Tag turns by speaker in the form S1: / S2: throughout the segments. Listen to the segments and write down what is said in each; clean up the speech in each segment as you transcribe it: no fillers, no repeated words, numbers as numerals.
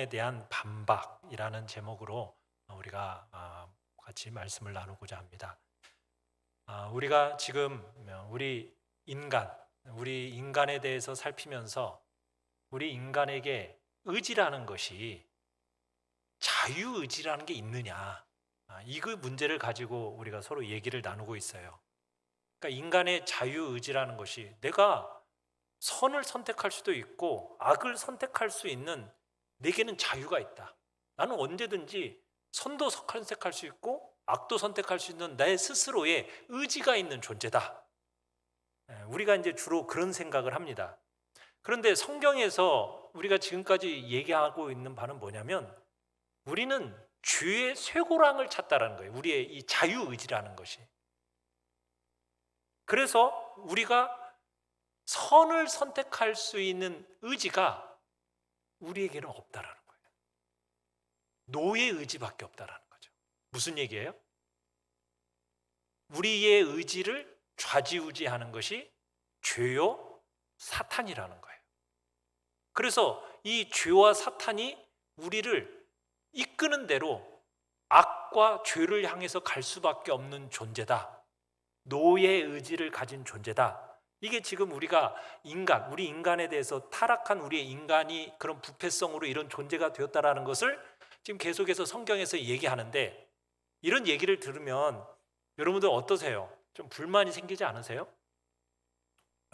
S1: 성경에 대한 반박이라는 제목으로 우리가 같이 말씀을 나누고자 합니다. 우리가 지금 우리 인간에 대해서 살피면서 우리 인간에게 의지라는 것이 자유의지라는 게 있느냐, 이 문제를 가지고 우리가 서로 얘기를 나누고 있어요. 그러니까 인간의 자유의지라는 것이 내가 선을 선택할 수도 있고 악을 선택할 수 있는 내게는 자유가 있다. 나는 언제든지 선도 선택할 수 있고 악도 선택할 수 있는 내 스스로의 의지가 있는 존재다. 우리가 이제 주로 그런 생각을 합니다. 그런데 성경에서 우리가 지금까지 얘기하고 있는 바는 뭐냐면 우리는 죄의 쇠고랑을 찾다라는 거예요. 우리의 이 자유의지라는 것이. 그래서 우리가 선을 선택할 수 있는 의지가 우리에게는 없다라는 거예요. 노예 의지밖에 없다라는 거죠. 무슨 얘기예요? 우리의 의지를 좌지우지하는 것이 죄요 사탄이라는 거예요. 그래서 이 죄와 사탄이 우리를 이끄는 대로 악과 죄를 향해서 갈 수밖에 없는 존재다. 노예 의지를 가진 존재다. 이게 지금 우리가 우리 인간에 대해서 타락한 우리의 인간이 그런 부패성으로 이런 존재가 되었다라는 것을 지금 계속해서 성경에서 얘기하는데, 이런 얘기를 들으면 여러분들 어떠세요? 좀 불만이 생기지 않으세요?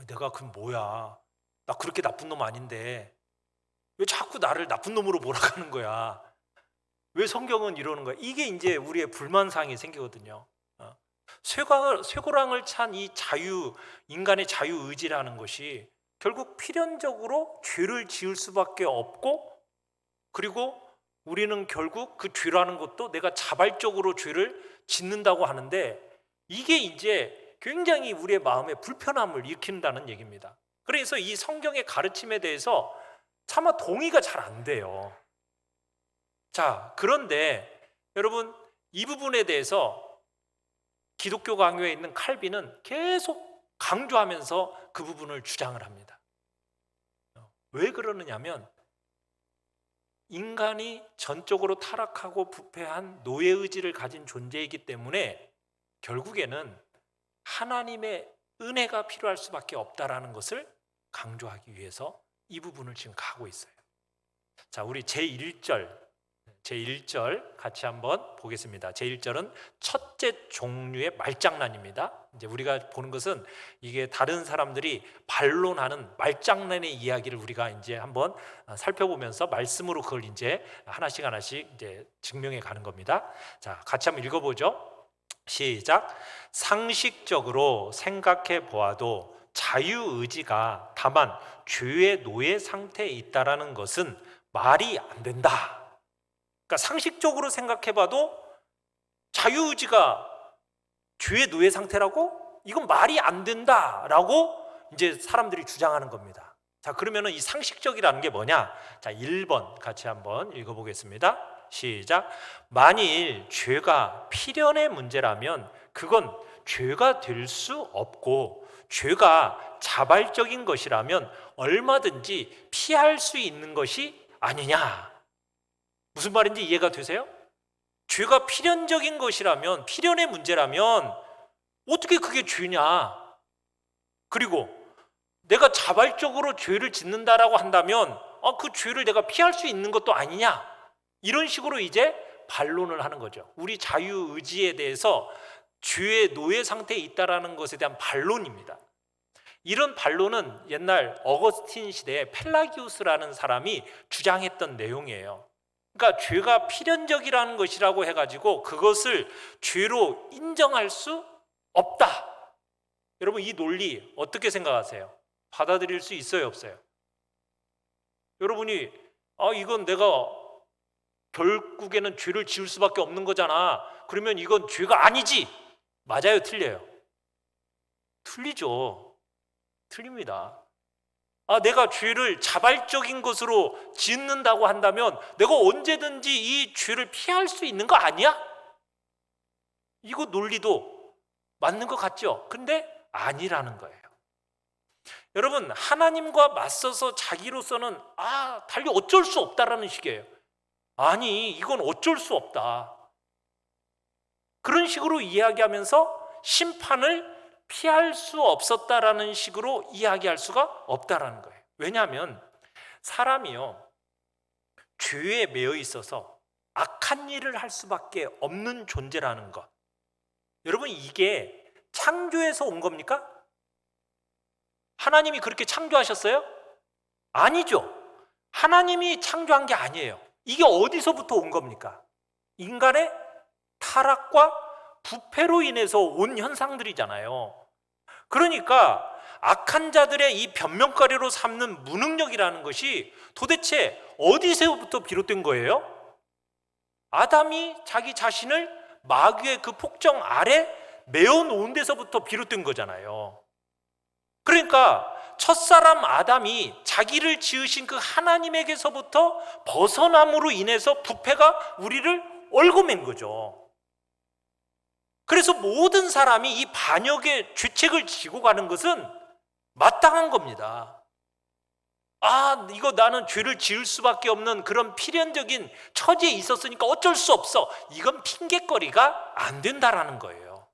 S1: 내가 그럼 뭐야? 나 그렇게 나쁜 놈 아닌데 왜 자꾸 나를 나쁜 놈으로 몰아가는 거야? 왜 성경은 이러는 거야? 이게 이제 우리의 불만사항이 생기거든요. 쇠고랑을 찬 이 인간의 자유의지라는 것이 결국 필연적으로 죄를 지을 수밖에 없고, 그리고 우리는 결국 그 죄라는 것도 내가 자발적으로 죄를 짓는다고 하는데, 이게 이제 굉장히 우리의 마음에 불편함을 일으킨다는 얘기입니다. 그래서 이 성경의 가르침에 대해서 차마 동의가 잘 안 돼요. 자, 그런데 여러분, 이 부분에 대해서 기독교 강요에 있는 칼빈은 계속 강조하면서 그 부분을 주장을 합니다. 왜 그러느냐면 인간이 전적으로 타락하고 부패한 노예의지를 가진 존재이기 때문에 결국에는 하나님의 은혜가 필요할 수밖에 없다라는 것을 강조하기 위해서 이 부분을 지금 가고 있어요. 자, 우리 제1절 같이 한번 보겠습니다. 제1절은 첫째 종류의 말장난입니다. 이제 우리가 보는 것은 이게 다른 사람들이 반론하는 말장난의 이야기를 우리가 이제 한번 살펴보면서 말씀으로 그걸 이제 하나씩 이제 증명해 가는 겁니다. 자, 같이 한번 읽어보죠. 시작. 상식적으로 생각해 보아도 자유의지가 다만 죄의 노예 상태에 있다라는 것은 말이 안 된다. 그러니까 상식적으로 생각해봐도 자유의지가 죄의 노예 상태라고? 이건 말이 안 된다라고 이제 사람들이 주장하는 겁니다. 자, 그러면은 이 상식적이라는 게 뭐냐? 자, 1번 같이 한번 읽어보겠습니다. 시작. 만일 죄가 필연의 문제라면 그건 죄가 될 수 없고, 죄가 자발적인 것이라면 얼마든지 피할 수 있는 것이 아니냐. 무슨 말인지 이해가 되세요? 죄가 필연적인 것이라면, 필연의 문제라면 어떻게 그게 죄냐? 그리고 내가 자발적으로 죄를 짓는다라고 한다면 그 죄를 내가 피할 수 있는 것도 아니냐? 이런 식으로 이제 반론을 하는 거죠. 우리 자유의지에 대해서 죄의 노예 상태에 있다라는 것에 대한 반론입니다. 이런 반론은 옛날 어거스틴 시대에 펠라기우스라는 사람이 주장했던 내용이에요. 그러니까 죄가 필연적이라는 것이라고 해가지고 그것을 죄로 인정할 수 없다. 여러분, 이 논리 어떻게 생각하세요? 받아들일 수 있어요, 없어요? 여러분이 이건 내가 결국에는 죄를 지을 수밖에 없는 거잖아, 그러면 이건 죄가 아니지. 맞아요, 틀려요? 틀리죠. 틀립니다. 내가 죄를 자발적인 것으로 짓는다고 한다면 내가 언제든지 이 죄를 피할 수 있는 거 아니야? 이거 논리도 맞는 것 같죠? 근데 아니라는 거예요. 여러분, 하나님과 맞서서 자기로서는 달리 어쩔 수 없다라는 식이에요. 아니, 이건 어쩔 수 없다. 그런 식으로 이야기하면서 심판을 피할 수 없었다라는 식으로 이야기할 수가 없다라는 거예요. 왜냐하면 사람이요, 죄에 매여 있어서 악한 일을 할 수밖에 없는 존재라는 것. 여러분, 이게 창조에서 온 겁니까? 하나님이 그렇게 창조하셨어요? 아니죠. 하나님이 창조한 게 아니에요. 이게 어디서부터 온 겁니까? 인간의 타락과 부패로 인해서 온 현상들이잖아요. 그러니까 악한 자들의 이 변명거리로 삼는 무능력이라는 것이 도대체 어디서부터 비롯된 거예요? 아담이 자기 자신을 마귀의 그 폭정 아래 메어 놓은 데서부터 비롯된 거잖아요. 그러니까 첫사람 아담이 자기를 지으신 그 하나님에게서부터 벗어남으로 인해서 부패가 우리를 얽어맨 거죠. 그래서 모든 사람이 이 반역의 죄책을 지고 가는 것은 마땅한 겁니다. 아, 이거 나는 죄를 지을 수밖에 없는 그런 필연적인 처지에 있었으니까 어쩔 수 없어. 이건 핑계거리가 안 된다라는 거예요.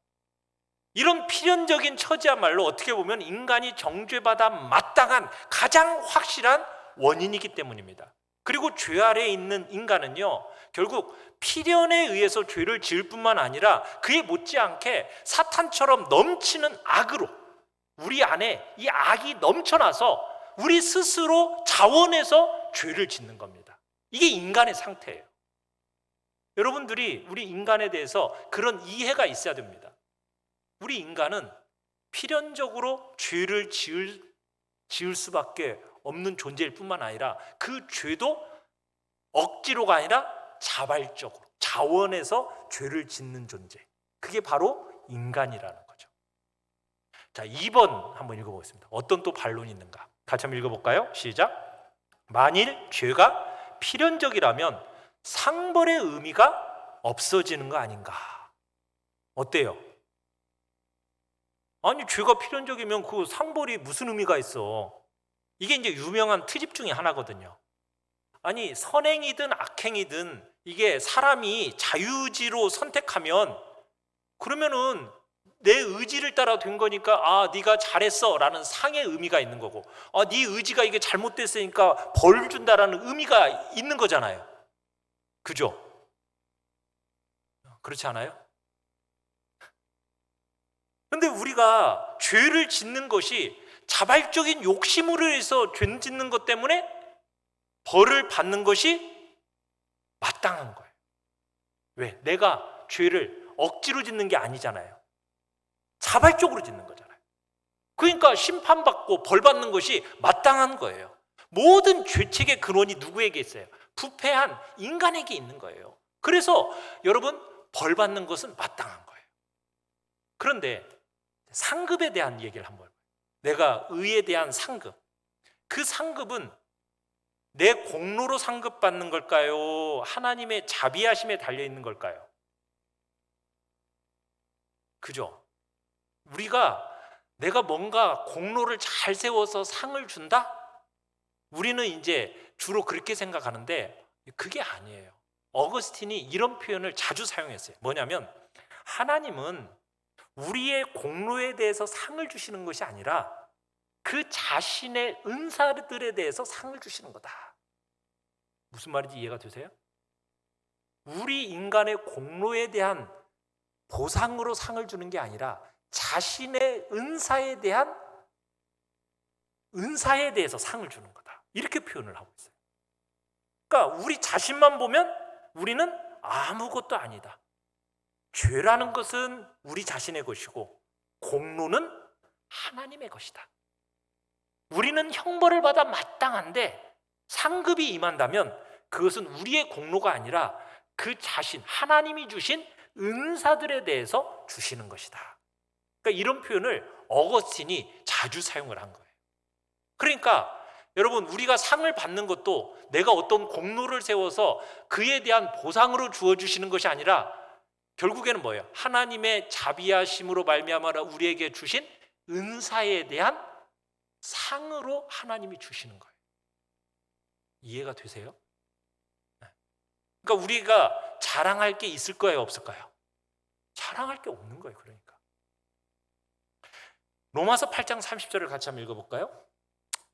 S1: 이런 필연적인 처지야말로 어떻게 보면 인간이 정죄받아 마땅한 가장 확실한 원인이기 때문입니다. 그리고 죄 아래에 있는 인간은요, 결국 필연에 의해서 죄를 지을 뿐만 아니라 그에 못지않게 사탄처럼 넘치는 악으로 우리 안에 이 악이 넘쳐나서 우리 스스로 자원해서 죄를 짓는 겁니다. 이게 인간의 상태예요. 여러분들이 우리 인간에 대해서 그런 이해가 있어야 됩니다. 우리 인간은 필연적으로 죄를 지을 수밖에 없는 존재일 뿐만 아니라 그 죄도 억지로가 아니라 자발적으로 자원해서 죄를 짓는 존재, 그게 바로 인간이라는 거죠. 자, 2번 한번 읽어보겠습니다. 어떤 또 반론이 있는가? 같이 한번 읽어볼까요? 시작. 만일 죄가 필연적이라면 상벌의 의미가 없어지는 거 아닌가? 어때요? 아니, 죄가 필연적이면 그 상벌이 무슨 의미가 있어? 이게 이제 유명한 트집 중에 하나거든요. 아니, 선행이든 악행이든 이게 사람이 자유의지로 선택하면 그러면은 내 의지를 따라 된 거니까 아, 네가 잘했어 라는 상의 의미가 있는 거고, 아, 네 의지가 이게 잘못됐으니까 벌 준다라는 의미가 있는 거잖아요. 그죠? 그렇지 않아요? 근데 우리가 죄를 짓는 것이 자발적인 욕심으로 해서 죄 짓는 것 때문에 벌을 받는 것이 마땅한 거예요. 왜? 내가 죄를 억지로 짓는 게 아니잖아요. 자발적으로 짓는 거잖아요. 그러니까 심판받고 벌 받는 것이 마땅한 거예요. 모든 죄책의 근원이 누구에게 있어요? 부패한 인간에게 있는 거예요. 그래서 여러분, 벌 받는 것은 마땅한 거예요. 그런데 상급에 대한 얘기를 한번 해봐요. 내가 의에 대한 상급, 그 상급은 내 공로로 상급받는 걸까요? 하나님의 자비하심에 달려있는 걸까요? 그죠? 내가 뭔가 공로를 잘 세워서 상을 준다? 우리는 이제 주로 그렇게 생각하는데 그게 아니에요. 어거스틴이 이런 표현을 자주 사용했어요. 뭐냐면 하나님은 우리의 공로에 대해서 상을 주시는 것이 아니라 그 자신의 은사들에 대해서 상을 주시는 거다. 무슨 말인지 이해가 되세요? 우리 인간의 공로에 대한 보상으로 상을 주는 게 아니라 자신의 은사에 대해서 상을 주는 거다. 이렇게 표현을 하고 있어요. 그러니까 우리 자신만 보면 우리는 아무것도 아니다. 죄라는 것은 우리 자신의 것이고 공로는 하나님의 것이다. 우리는 형벌을 받아 마땅한데 상급이 임한다면 그것은 우리의 공로가 아니라 그 자신, 하나님이 주신 은사들에 대해서 주시는 것이다. 그러니까 이런 표현을 어거스틴이 자주 사용을 한 거예요. 그러니까 여러분, 우리가 상을 받는 것도 내가 어떤 공로를 세워서 그에 대한 보상으로 주어주시는 것이 아니라 결국에는 뭐예요? 하나님의 자비하심으로 말미암아 우리에게 주신 은사에 대한 상으로 하나님이 주시는 거예요. 이해가 되세요? 그러니까 우리가 자랑할 게 있을 거예요, 없을까요? 자랑할 게 없는 거예요. 그러니까 로마서 8장 30절을 같이 한번 읽어볼까요?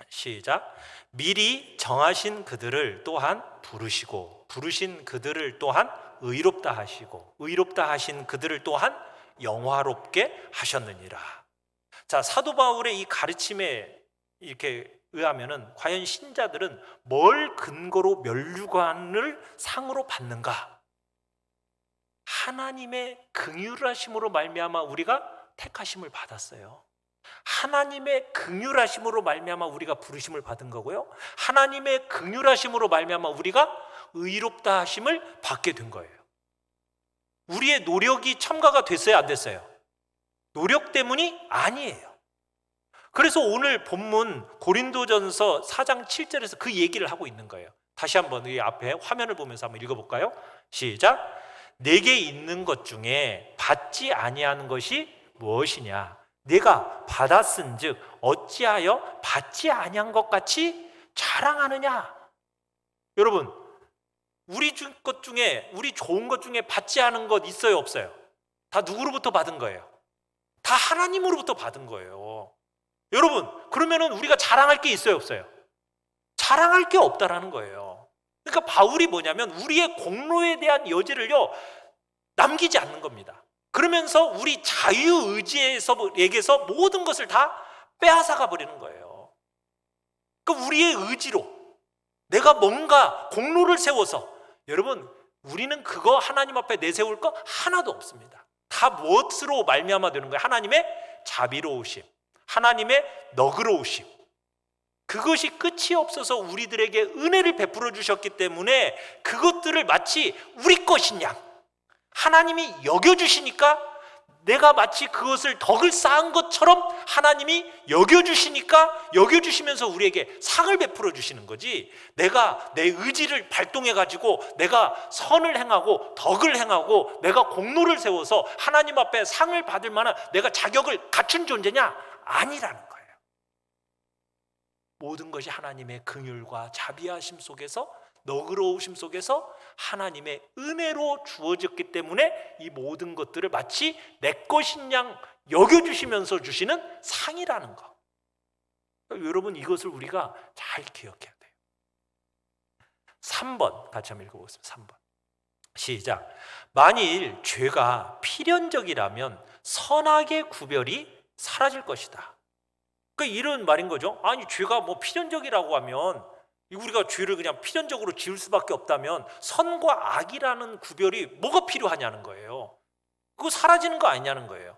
S1: 시작. 미리 정하신 그들을 또한 부르시고 부르신 그들을 또한 의롭다 하시고 의롭다 하신 그들을 또한 영화롭게 하셨느니라. 자, 사도 바울의 이 가르침에 이렇게 의하면은 과연 신자들은 뭘 근거로 면류관을 상으로 받는가? 하나님의 긍휼하심으로 말미암아 우리가 택하심을 받았어요. 하나님의 긍휼하심으로 말미암아 우리가 부르심을 받은 거고요. 하나님의 긍휼하심으로 말미암아 우리가 의롭다 하심을 받게 된 거예요. 우리의 노력이 첨가가 됐어요, 안 됐어요? 노력 때문이 아니에요. 그래서 오늘 본문 고린도전서 4장 7절에서 그 얘기를 하고 있는 거예요. 다시 한번 이 앞에 화면을 보면서 한번 읽어볼까요? 시작. 내게 있는 것 중에 받지 아니하는 것이 무엇이냐? 내가 받았은즉 어찌하여 받지 아니한 것 같이 자랑하느냐? 여러분, 우리 것 중에, 우리 좋은 것 중에 받지 않은 것 있어요, 없어요? 다 누구로부터 받은 거예요? 다 하나님으로부터 받은 거예요. 여러분, 그러면은 우리가 자랑할 게 있어요, 없어요? 자랑할 게 없다라는 거예요. 그러니까 바울이 뭐냐면 우리의 공로에 대한 여지를요 남기지 않는 겁니다. 그러면서 우리 자유의지에서 모든 것을 다 빼앗아가 버리는 거예요. 그러니까 우리의 의지로 내가 뭔가 공로를 세워서, 여러분, 우리는 그거 하나님 앞에 내세울 거 하나도 없습니다. 다 무엇으로 말미암아 되는 거예요? 하나님의 자비로우심, 하나님의 너그러우심. 그것이 끝이 없어서 우리들에게 은혜를 베풀어 주셨기 때문에 그것들을 마치 우리 것인 양 하나님이 여겨주시니까, 내가 마치 그것을 덕을 쌓은 것처럼 하나님이 여겨주시니까, 여겨주시면서 우리에게 상을 베풀어 주시는 거지, 내가 내 의지를 발동해 가지고 내가 선을 행하고 덕을 행하고 내가 공로를 세워서 하나님 앞에 상을 받을 만한 내가 자격을 갖춘 존재냐? 아니라는 거예요. 모든 것이 하나님의 긍휼과 자비하심 속에서, 너그러우심 속에서 하나님의 은혜로 주어졌기 때문에 이 모든 것들을 마치 내 것인 양 여겨주시면서 주시는 상이라는 거. 그러니까 여러분, 이것을 우리가 잘 기억해야 돼요. 3번 같이 한번 읽어보겠습니다. 3번 시작. 만일 죄가 필연적이라면 선악의 구별이 사라질 것이다. 그러니까 이런 말인 거죠. 아니, 죄가 뭐 필연적이라고 하면, 우리가 죄를 그냥 필연적으로 지을 수밖에 없다면 선과 악이라는 구별이 뭐가 필요하냐는 거예요. 그거 사라지는 거 아니냐는 거예요.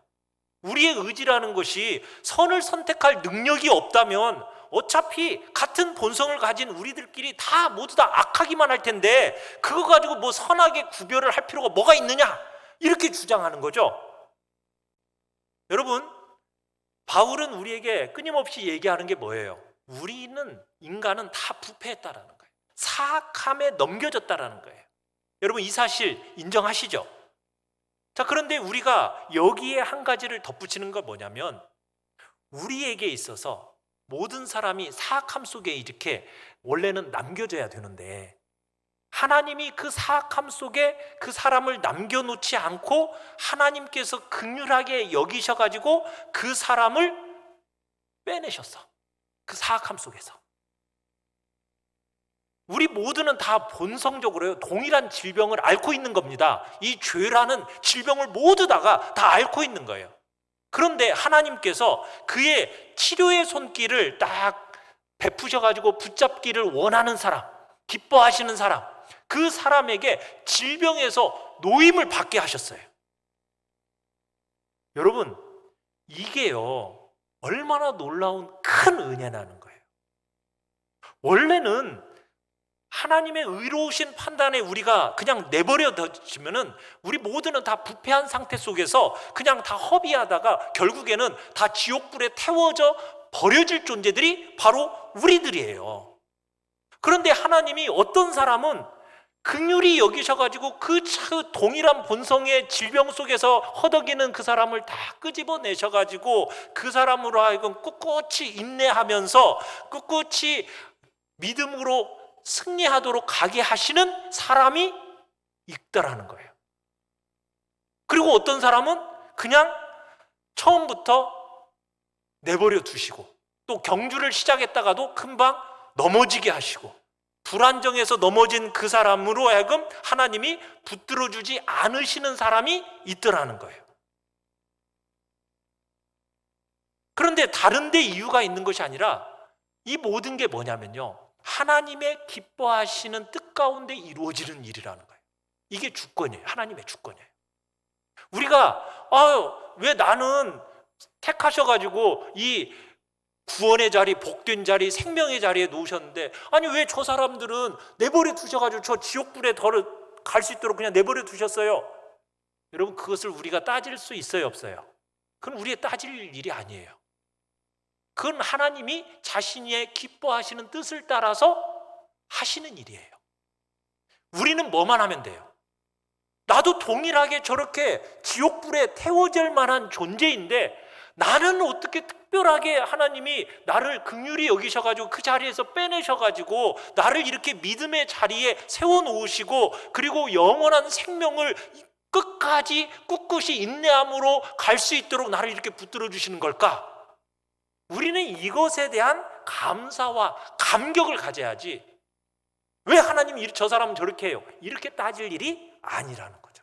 S1: 우리의 의지라는 것이 선을 선택할 능력이 없다면 어차피 같은 본성을 가진 우리들끼리 다 모두 다 악하기만 할 텐데, 그거 가지고 뭐 선악의 구별을 할 필요가 뭐가 있느냐, 이렇게 주장하는 거죠. 여러분, 바울은 우리에게 끊임없이 얘기하는 게 뭐예요? 우리는, 인간은 다 부패했다라는 거예요. 사악함에 넘겨졌다라는 거예요. 여러분, 이 사실 인정하시죠? 자, 그런데 우리가 여기에 한 가지를 덧붙이는 건 뭐냐면, 우리에게 있어서 모든 사람이 사악함 속에 이렇게 원래는 남겨져야 되는데, 하나님이 그 사악함 속에 그 사람을 남겨놓지 않고 하나님께서 긍휼하게 여기셔가지고 그 사람을 빼내셨어. 그 사악함 속에서. 우리 모두는 다 본성적으로요 동일한 질병을 앓고 있는 겁니다. 이 죄라는 질병을 모두 다가 다 앓고 있는 거예요. 그런데 하나님께서 그의 치료의 손길을 딱 베푸셔가지고 붙잡기를 원하는 사람, 기뻐하시는 사람, 그 사람에게 질병에서 노임을 받게 하셨어요. 여러분, 이게요 얼마나 놀라운 큰 은혜라는 거예요. 원래는 하나님의 의로우신 판단에 우리가 그냥 내버려 둬지면은 우리 모두는 다 부패한 상태 속에서 그냥 다 허비하다가 결국에는 다 지옥불에 태워져 버려질 존재들이 바로 우리들이에요. 그런데 하나님이 어떤 사람은 긍휼히 여기셔가지고 그 동일한 본성의 질병 속에서 허덕이는 그 사람을 다 끄집어내셔가지고 그 사람으로 하여금 꿋꿋이 인내하면서 꿋꿋이 믿음으로 승리하도록 가게 하시는 사람이 있더라는 거예요. 그리고 어떤 사람은 그냥 처음부터 내버려 두시고, 또 경주를 시작했다가도 금방 넘어지게 하시고, 불안정해서 넘어진 그 사람으로 하여금 하나님이 붙들어 주지 않으시는 사람이 있더라는 거예요. 그런데 다른 데 이유가 있는 것이 아니라 이 모든 게 뭐냐면요, 하나님의 기뻐하시는 뜻 가운데 이루어지는 일이라는 거예요. 이게 주권이에요. 하나님의 주권이에요. 우리가 왜 나는 택하셔가지고 이 구원의 자리, 복된 자리, 생명의 자리에 놓으셨는데, 아니 왜 저 사람들은 내버려 두셔가지고 저 지옥불에 갈 수 있도록 그냥 내버려 두셨어요? 여러분, 그것을 우리가 따질 수 있어요, 없어요? 그건 우리의 따질 일이 아니에요. 그건 하나님이 자신의 기뻐하시는 뜻을 따라서 하시는 일이에요. 우리는 뭐만 하면 돼요? 나도 동일하게 저렇게 지옥불에 태워질 만한 존재인데, 나는 어떻게 특별하게 하나님이 나를 긍휼히 여기셔가지고 그 자리에서 빼내셔가지고 나를 이렇게 믿음의 자리에 세워놓으시고, 그리고 영원한 생명을 끝까지 꿋꿋이 인내함으로 갈 수 있도록 나를 이렇게 붙들어 주시는 걸까? 우리는 이것에 대한 감사와 감격을 가져야지, 왜 하나님이 저 사람은 저렇게 해요? 이렇게 따질 일이 아니라는 거죠.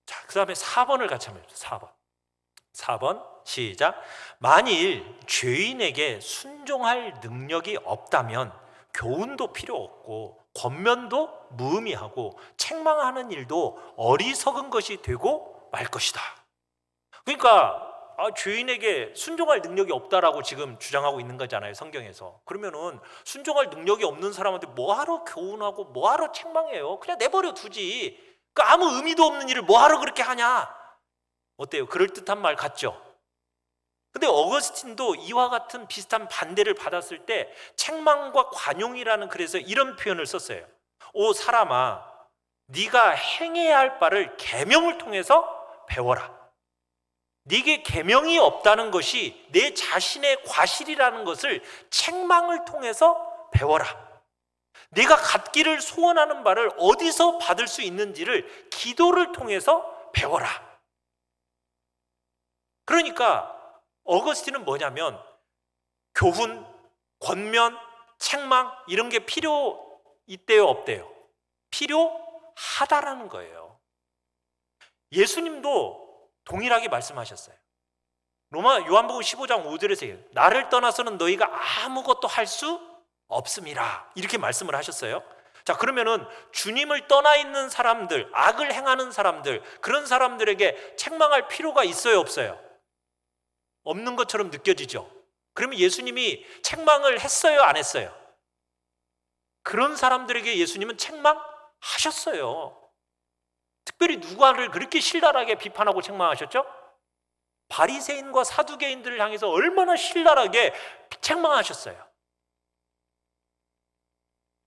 S1: 자, 그 다음에 4번을 같이 한번 해보세요. 4번 시작. 만일 죄인에게 순종할 능력이 없다면 교훈도 필요 없고 권면도 무의미하고 책망하는 일도 어리석은 것이 되고 말 것이다. 그러니까 죄인에게 순종할 능력이 없다라고 지금 주장하고 있는 거잖아요, 성경에서. 그러면은 순종할 능력이 없는 사람한테 뭐하러 교훈하고 뭐하러 책망해요? 그냥 내버려 두지. 아무 의미도 없는 일을 뭐하러 그렇게 하냐? 어때요? 그럴듯한 말 같죠? 근데 어거스틴도 이와 같은 비슷한 반대를 받았을 때 책망과 관용이라는 글에서 이런 표현을 썼어요. 오 사람아, 네가 행해야 할 바를 계명을 통해서 배워라. 네게 계명이 없다는 것이 내 자신의 과실이라는 것을 책망을 통해서 배워라. 네가 갖기를 소원하는 바를 어디서 받을 수 있는지를 기도를 통해서 배워라. 그러니까 어거스틴은 뭐냐면 교훈, 권면, 책망 이런 게 필요 있대요, 없대요? 필요하다라는 거예요. 예수님도 동일하게 말씀하셨어요. 요한복음 15장 5절에서 나를 떠나서는 너희가 아무것도 할 수 없음이라 이렇게 말씀을 하셨어요. 자, 그러면은 주님을 떠나 있는 사람들, 악을 행하는 사람들, 그런 사람들에게 책망할 필요가 있어요, 없어요? 없는 것처럼 느껴지죠. 그러면 예수님이 책망을 했어요, 안 했어요? 그런 사람들에게 예수님은 책망하셨어요. 특별히 누가를 그렇게 신랄하게 비판하고 책망하셨죠? 바리새인과 사두개인들을 향해서 얼마나 신랄하게 책망하셨어요.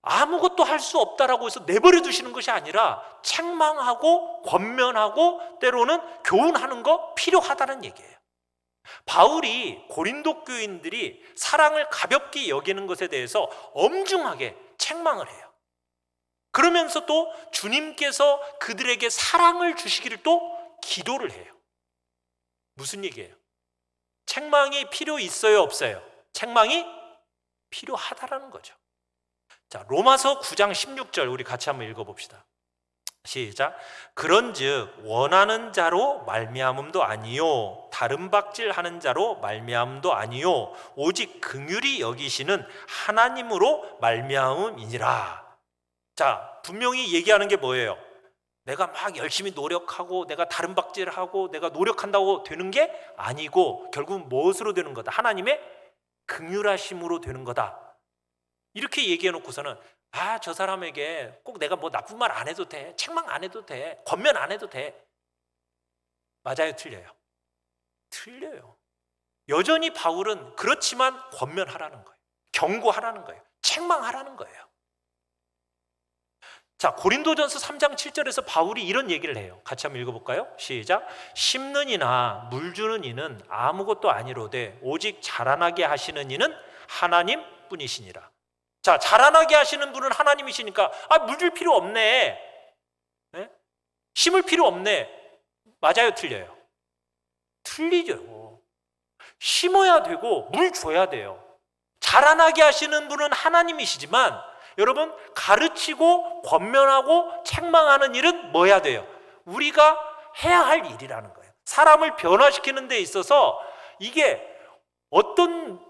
S1: 아무것도 할 수 없다라고 해서 내버려 두시는 것이 아니라 책망하고 권면하고 때로는 교훈하는 거 필요하다는 얘기예요. 바울이 고린도 교인들이 사랑을 가볍게 여기는 것에 대해서 엄중하게 책망을 해요. 그러면서 또 주님께서 그들에게 사랑을 주시기를 또 기도를 해요. 무슨 얘기예요? 책망이 필요 있어요, 없어요? 책망이 필요하다라는 거죠. 자, 로마서 9장 16절 우리 같이 한번 읽어봅시다. 시작. 그런즉 원하는 자로 말미암음도 아니요 다른 박질하는 자로 말미암음도 아니요 오직 긍휼히 여기시는 하나님으로 말미암음이니라. 자, 분명히 얘기하는 게 뭐예요? 내가 막 열심히 노력하고 내가 다른 박질하고 내가 노력한다고 되는 게 아니고 결국은 무엇으로 되는 거다? 하나님의 긍휼하심으로 되는 거다. 이렇게 얘기해 놓고서는 저 사람에게 꼭 내가 뭐 나쁜 말 안 해도 돼, 책망 안 해도 돼, 권면 안 해도 돼. 맞아요, 틀려요? 틀려요. 여전히 바울은 그렇지만 권면하라는 거예요. 경고하라는 거예요. 책망하라는 거예요. 자, 고린도전서 3장 7절에서 바울이 이런 얘기를 해요. 같이 한번 읽어볼까요? 시작. 심는 이나 물 주는 이는 아무것도 아니로되 오직 자라나게 하시는 이는 하나님 뿐이시니라. 자, 자라나게 하시는 분은 하나님이시니까 물줄 필요 없네, 네? 심을 필요 없네. 맞아요, 틀려요? 틀리죠. 심어야 되고 물 줘야 돼요. 자라나게 하시는 분은 하나님이시지만 여러분, 가르치고 권면하고 책망하는 일은 뭐 해야 돼요? 우리가 해야 할 일이라는 거예요. 사람을 변화시키는 데 있어서 이게 어떤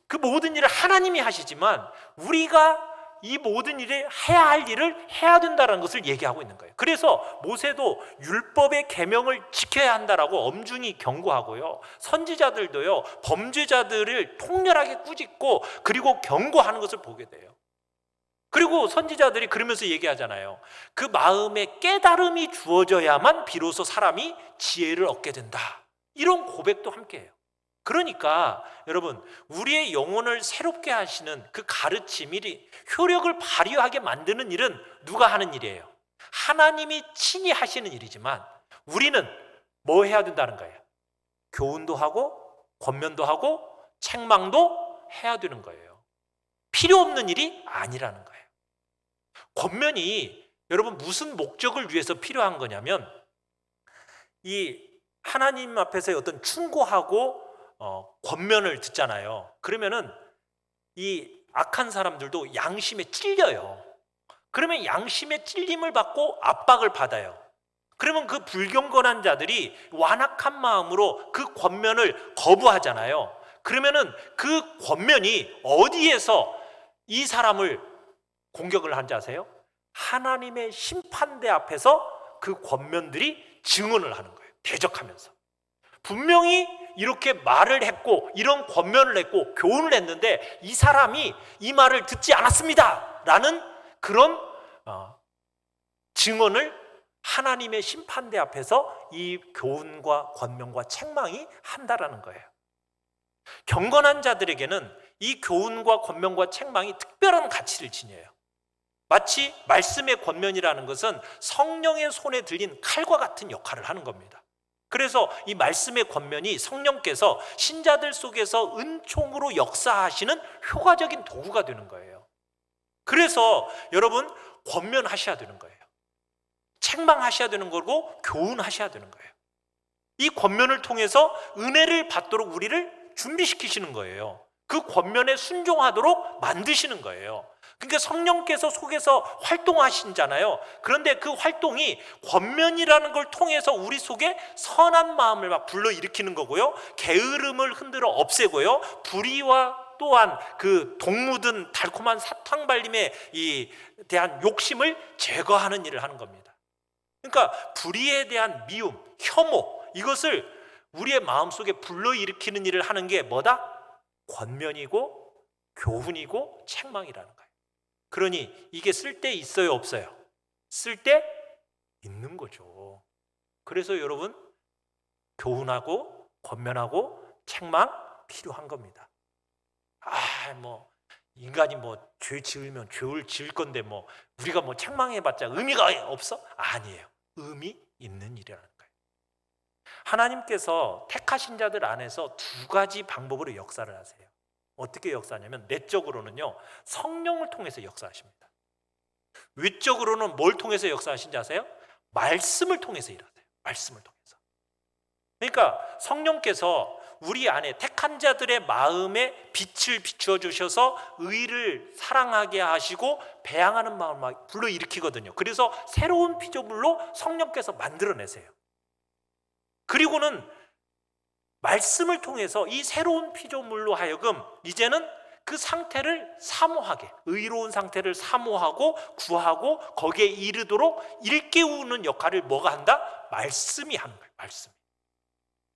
S1: 그 모든 일을 하나님이 하시지만 우리가 이 모든 일을 해야 할 일을 해야 된다는 것을 얘기하고 있는 거예요. 그래서 모세도 율법의 계명을 지켜야 한다라고 엄중히 경고하고요, 선지자들도요 범죄자들을 통렬하게 꾸짖고 그리고 경고하는 것을 보게 돼요. 그리고 선지자들이 그러면서 얘기하잖아요. 그 마음에 깨달음이 주어져야만 비로소 사람이 지혜를 얻게 된다, 이런 고백도 함께해요. 그러니까 여러분, 우리의 영혼을 새롭게 하시는 그 가르침이 효력을 발휘하게 만드는 일은 누가 하는 일이에요? 하나님이 친히 하시는 일이지만 우리는 뭐 해야 된다는 거예요? 교훈도 하고 권면도 하고 책망도 해야 되는 거예요. 필요 없는 일이 아니라는 거예요. 권면이 여러분 무슨 목적을 위해서 필요한 거냐면, 이 하나님 앞에서의 어떤 충고하고 권면을 듣잖아요. 그러면은 이 악한 사람들도 양심에 찔려요. 그러면 양심에 찔림을 받고 압박을 받아요. 그러면 그 불경건한 자들이 완악한 마음으로 그 권면을 거부하잖아요. 그러면은 그 권면이 어디에서 이 사람을 공격을 한지 아세요? 하나님의 심판대 앞에서 그 권면들이 증언을 하는 거예요. 대적하면서. 분명히 이렇게 말을 했고 이런 권면을 했고 교훈을 했는데 이 사람이 이 말을 듣지 않았습니다 라는 그런 증언을 하나님의 심판대 앞에서 이 교훈과 권면과 책망이 한다라는 거예요. 경건한 자들에게는 이 교훈과 권면과 책망이 특별한 가치를 지녀요. 마치 말씀의 권면이라는 것은 성령의 손에 들린 칼과 같은 역할을 하는 겁니다. 그래서 이 말씀의 권면이 성령께서 신자들 속에서 은총으로 역사하시는 효과적인 도구가 되는 거예요. 그래서 여러분, 권면하셔야 되는 거예요. 책망하셔야 되는 거고 교훈하셔야 되는 거예요. 이 권면을 통해서 은혜를 받도록 우리를 준비시키시는 거예요. 그 권면에 순종하도록 만드시는 거예요. 그러니까 성령께서 속에서 활동하신잖아요. 그런데 그 활동이 권면이라는 걸 통해서 우리 속에 선한 마음을 막 불러일으키는 거고요, 게으름을 흔들어 없애고요, 불의와 또한 그 독묻은 달콤한 사탕 발림에 대한 욕심을 제거하는 일을 하는 겁니다. 그러니까 불의에 대한 미움, 혐오, 이것을 우리의 마음속에 불러일으키는 일을 하는 게 뭐다? 권면이고 교훈이고 책망이라는 거예요. 그러니 이게 쓸 데 있어요, 없어요? 쓸 데 있는 거죠. 그래서 여러분, 교훈하고 권면하고 책망 필요한 겁니다. 인간이 죄 지으면 죄를 지을 건데 우리가 책망해봤자 의미가 없어? 아니에요. 의미 있는 일이라는 거예요. 하나님께서 택하신 자들 안에서 두 가지 방법으로 역사를 하세요. 어떻게 역사하냐면, 내적으로는요 성령을 통해서 역사하십니다. 외적으로는 뭘 통해서 역사하신지 아세요? 말씀을 통해서 일하세요. 말씀을 통해서. 그러니까 성령께서 우리 안에 택한 자들의 마음에 빛을 비추어 주셔서 의를 사랑하게 하시고 배양하는 마음을 막 불러일으키거든요. 그래서 새로운 피조물로 성령께서 만들어내세요. 그리고는 말씀을 통해서 이 새로운 피조물로 하여금 이제는 그 상태를 사모하게, 의로운 상태를 사모하고 구하고 거기에 이르도록 일깨우는 역할을 뭐가 한다? 말씀이 하는 거예요. 말씀이.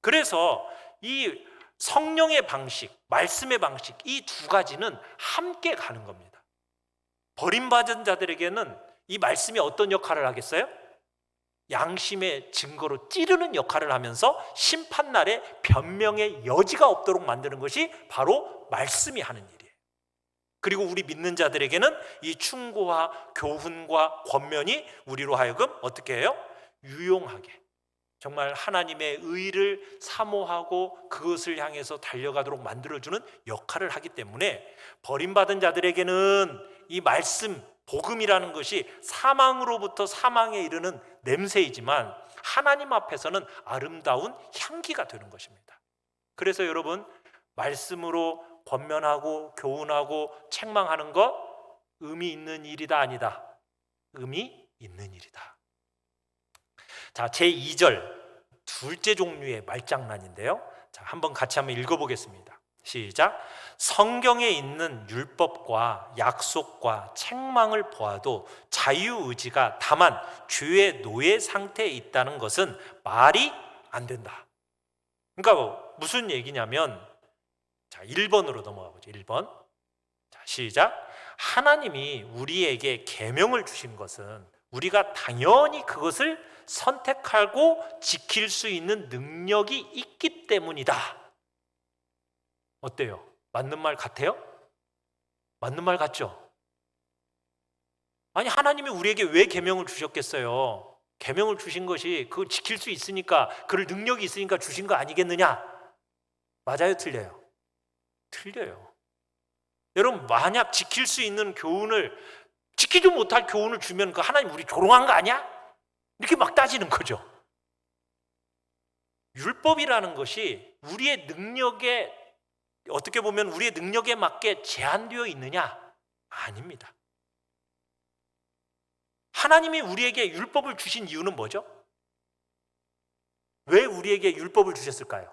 S1: 그래서 이 성령의 방식, 말씀의 방식, 이 두 가지는 함께 가는 겁니다. 버림받은 자들에게는 이 말씀이 어떤 역할을 하겠어요? 양심의 증거로 찌르는 역할을 하면서 심판날에 변명의 여지가 없도록 만드는 것이 바로 말씀이 하는 일이에요. 그리고 우리 믿는 자들에게는 이 충고와 교훈과 권면이 우리로 하여금 어떻게 해요? 유용하게, 정말 하나님의 의를 사모하고 그것을 향해서 달려가도록 만들어주는 역할을 하기 때문에 버림받은 자들에게는 이 말씀, 복음이라는 것이 사망으로부터 사망에 이르는 냄새이지만 하나님 앞에서는 아름다운 향기가 되는 것입니다. 그래서 여러분, 말씀으로 권면하고 교훈하고 책망하는 것 의미 있는 일이다 아니다? 의미 있는 일이다. 자, 제2절 둘째 종류의 말장난인데요. 자, 한번 같이 한번 읽어보겠습니다. 시작. 성경에 있는 율법과 약속과 책망을 보아도 자유의지가 다만 죄의 노예 상태에 있다는 것은 말이 안 된다. 그러니까 무슨 얘기냐면, 자, 1번으로 넘어가 보죠. 1번. 자, 시작. 하나님이 우리에게 계명을 주신 것은 우리가 당연히 그것을 선택하고 지킬 수 있는 능력이 있기 때문이다. 어때요? 맞는 말 같아요? 맞는 말 같죠? 아니, 하나님이 우리에게 왜 계명을 주셨겠어요? 계명을 주신 것이 그걸 지킬 수 있으니까, 그럴 능력이 있으니까 주신 거 아니겠느냐? 맞아요, 틀려요? 틀려요. 여러분, 만약 지킬 수 있는 교훈을, 지키지 못할 교훈을 주면 그 하나님 우리 조롱한 거 아니야? 이렇게 막 따지는 거죠. 율법이라는 것이 우리의 능력에, 어떻게 보면 우리의 능력에 맞게 제한되어 있느냐? 아닙니다. 하나님이 우리에게 율법을 주신 이유는 뭐죠? 왜 우리에게 율법을 주셨을까요?